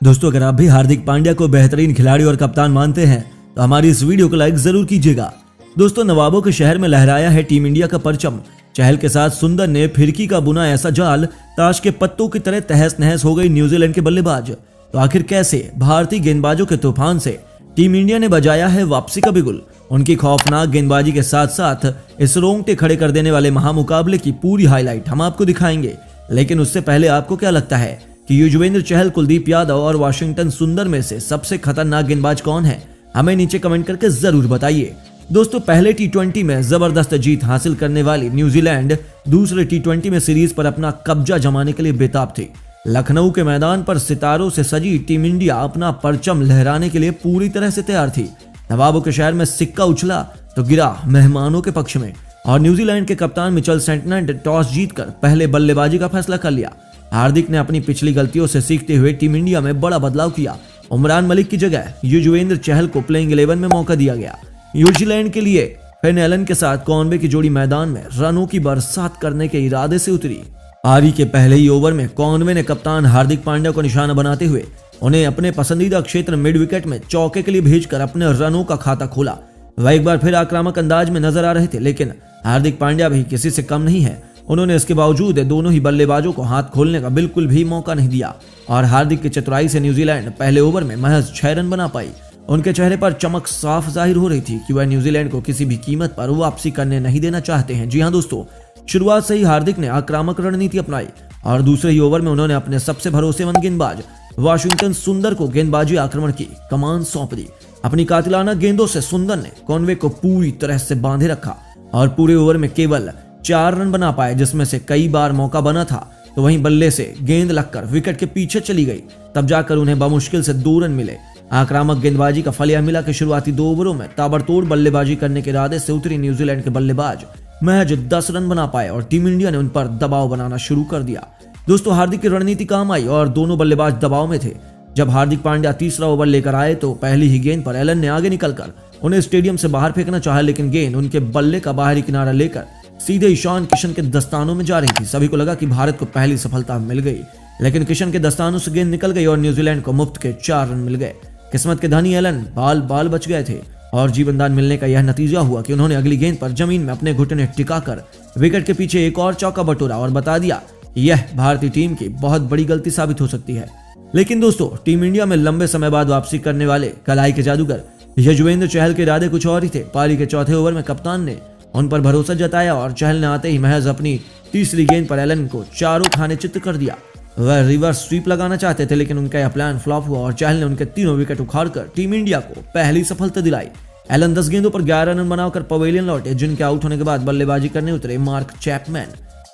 दोस्तों, अगर आप भी हार्दिक पांड्या को बेहतरीन खिलाड़ी और कप्तान मानते हैं तो हमारी इस वीडियो को लाइक जरूर कीजिएगा। दोस्तों, नवाबों के शहर में लहराया है टीम इंडिया का परचम। चहल के साथ सुंदर ने फिरकी का बुना ऐसा जाल, ताश के पत्तों की तरह तहस नहस हो गई न्यूजीलैंड के बल्लेबाज। तो आखिर कैसे भारतीय गेंदबाजों के तूफान से टीम इंडिया ने बजाया है वापसी का बिगुल। उनकी खौफनाक गेंदबाजी के साथ साथ इस रोंगटे खड़े कर देने वाले महामुकाबले की पूरी हाईलाइट हम आपको दिखाएंगे। लेकिन उससे पहले आपको क्या लगता है कि युजवेंद्र चहल, कुलदीप यादव और वाशिंगटन सुंदर में से सबसे खतरनाक गेंदबाज कौन है? हमें नीचे कमेंट करके जरूर बताइए। दोस्तों, पहले टी20 में जबरदस्त जीत हासिल करने वाली न्यूजीलैंड दूसरे टी20 में सीरीज पर अपना कब्जा जमाने के लिए बेताब थी। लखनऊ के मैदान पर सितारों से सजी टीम इंडिया अपना परचम लहराने के लिए पूरी तरह से तैयार थी। नवाबों के शहर में सिक्का उछला तो गिरा मेहमानों के पक्ष में और न्यूजीलैंड के कप्तान मिचेल सेंटनर ने टॉस जीतकर पहले बल्लेबाजी का फैसला कर लिया। हार्दिक ने अपनी पिछली गलतियों से सीखते हुए टीम इंडिया में बड़ा बदलाव किया। उमरान मलिक की जगह युजवेंद्र चहल को प्लेइंग 11 में मौका दिया गया। न्यूजीलैंड के लिए फिन एलन के साथ कॉनवे की जोड़ी मैदान में रनों की बरसात करने के इरादे से उतरी। पारी के पहले ही ओवर में कॉनवे ने कप्तान हार्दिक पांड्या को निशाना बनाते हुए उन्हें अपने पसंदीदा क्षेत्र मिड विकेट में चौके के लिए भेजकर अपने रनों का खाता खोला। वह एक बार फिर आक्रामक अंदाज में नजर आ रहे थे, लेकिन हार्दिक पांड्या भी किसी से कम नहीं है। उन्होंने इसके बावजूद दोनों ही बल्लेबाजों को हाथ खोलने का बिल्कुल भी मौका नहीं दिया और हार्दिक की चतुराई से न्यूजीलैंड पहले ओवर में महज 6 रन बना पाई। उनके चेहरे पर चमक साफ जाहिर हो रही थी कि वह न्यूजीलैंड को किसी भी कीमत पर वापसी करने नहीं देना चाहते हैं। जी हां दोस्तों, शुरुआत से ही हार्दिक ने आक्रामक रणनीति अपनाई और दूसरे ही ओवर में उन्होंने अपने सबसे भरोसेमंद गेंदबाज वाशिंगटन सुंदर को गेंदबाजी आक्रमण की कमान सौंप दी। अपनी कातिलाना गेंदों से सुंदर ने कॉनवे को पूरी तरह से बांधे रखा और पूरे ओवर में केवल 4 रन बना पाए, जिसमें से कई बार मौका बना था तो वहीं बल्ले से गेंद लगकर विकेट के पीछे चली गई। तब जाकर उन्हें बमुश्किल से 2 रन मिले। आक्रामक गेंदबाजी का फल यह मिला कि शुरुआती 2 ओवरों में ताबड़तोड़ बल्लेबाजी करने के इरादे से उतरी न्यूजीलैंड के बल्लेबाज महज 10 रन बना पाए और टीम इंडिया ने उन पर दबाव बनाना शुरू कर दिया। दोस्तों, हार्दिक की रणनीति काम आई और दोनों बल्लेबाज दबाव में थे। जब हार्दिक पांड्या तीसरा ओवर लेकर आए तो पहली ही गेंद पर एलन ने आगे निकलकर उन्हें स्टेडियम से बाहर फेंकना चाहा, लेकिन गेंद उनके बल्ले का बाहरी किनारा लेकर सीधे ईशान किशन के दस्तानों में जा रही थी। सभी को लगा कि भारत को पहली सफलता मिल गई, लेकिन किशन के दस्तानों से गेंद निकल गई और न्यूजीलैंड को मुफ्त के 4 रन मिल गए। किस्मत के धनी एलन बाल बच गए थे और जीवनदान मिलने का यह नतीजा हुआ कि उन्होंने अगली गेंद पर जमीन में अपने घुटने टिकाकर विकेट के पीछे एक और चौका बटोरा और बता दिया यह भारतीय टीम की बहुत बड़ी गलती साबित हो सकती है। लेकिन दोस्तों, टीम इंडिया में लंबे समय बाद वापसी करने वाले कलाई के जादूगर युजवेंद्र चहल के इरादे कुछ और ही थे। पारी के चौथे ओवर में कप्तान ने उन पर भरोसा जताया और चहल ने आते ही महज अपनी तीसरी गेंद पर एलन को चारों खाने चित्त कर दिया। वह रिवर्स स्वीप लगाना चाहते थे, लेकिन उनका यह प्लान फ्लॉप हुआ और चहल ने उनके तीनों विकेट उखाड़कर टीम इंडिया को पहली सफलता दिलाई। एलन 10 गेंदों पर 11 रन बनाकर पवेलियन लौटे, जिनके आउट होने के बाद बल्लेबाजी करने उतरे मार्क चैपमैन,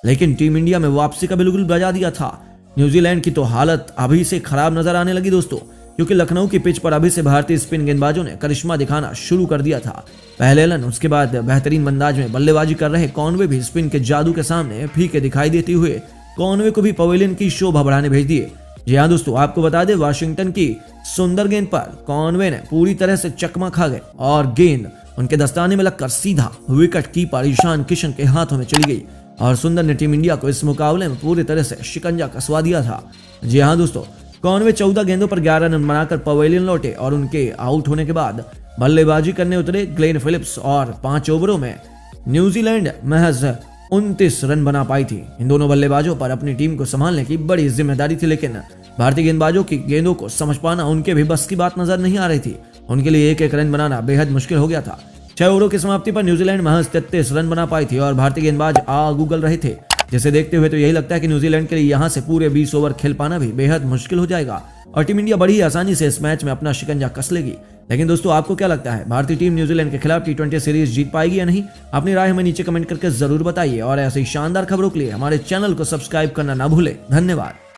लेकिन टीम इंडिया में वापसी का बिल्कुल बजा दिया था। न्यूजीलैंड की तो हालत अभी से खराब नजर आने लगी दोस्तों, क्योंकि लखनऊ की पिच पर अभी से भारतीय स्पिन गेंदबाजों ने करिश्मा दिखाना शुरू कर दिया था। पहले एलन, उसके बाद बेहतरीन अंदाज में बल्लेबाजी कर रहे कॉनवे भी स्पिन के जादू के सामने फीके दिखाई देते हुए कॉनवे को भी पवेलियन की शोभा बढ़ाने भेज दिए। जी हाँ दोस्तों, आपको बता दें, वाशिंगटन की सुंदर गेंद पर कॉनवे ने पूरी तरह से चकमा खा गए और गेंद उनके दस्ताने में लगकर सीधा विकेट कीपर ईशान किशन के हाथों में चली गई और सुंदर ने टीम इंडिया को इस मुकाबले में पूरी तरह से शिकंजा कसवा दिया था। जी हाँ दोस्तों, कॉनवे 14 गेंदों पर 11 रन बनाकर पवेलियन लौटे और उनके आउट होने के बाद बल्लेबाजी करने उतरे ग्लेन फिलिप्स और 5 ओवरों में न्यूजीलैंड महज 29 रन बना पाई थी। इन दोनों बल्लेबाजों पर अपनी टीम को संभालने की बड़ी जिम्मेदारी थी, लेकिन भारतीय गेंदबाजों की गेंदों को समझ पाना उनके भी बस की बात नजर नहीं आ रही थी। उनके लिए एक रन बनाना बेहद मुश्किल हो गया था। 6 ओवरों की समाप्ति पर न्यूजीलैंड महज 33 रन बना पाई थी और भारतीय गेंदबाज आग उगल रहे थे, जिसे देखते हुए तो यही लगता है कि न्यूजीलैंड के लिए यहां से पूरे 20 ओवर खेल पाना भी बेहद मुश्किल हो जाएगा और टीम इंडिया बड़ी आसानी से इस मैच में अपना शिकंजा कस लेगी। लेकिन दोस्तों, आपको क्या लगता है, भारतीय टीम न्यूजीलैंड के खिलाफ टी20 सीरीज जीत पाएगी या नहीं? अपनी राय हमें नीचे कमेंट करके जरूर बताइए और ऐसी शानदार खबरों के लिए हमारे चैनल को सब्सक्राइब करना ना भूलें। धन्यवाद।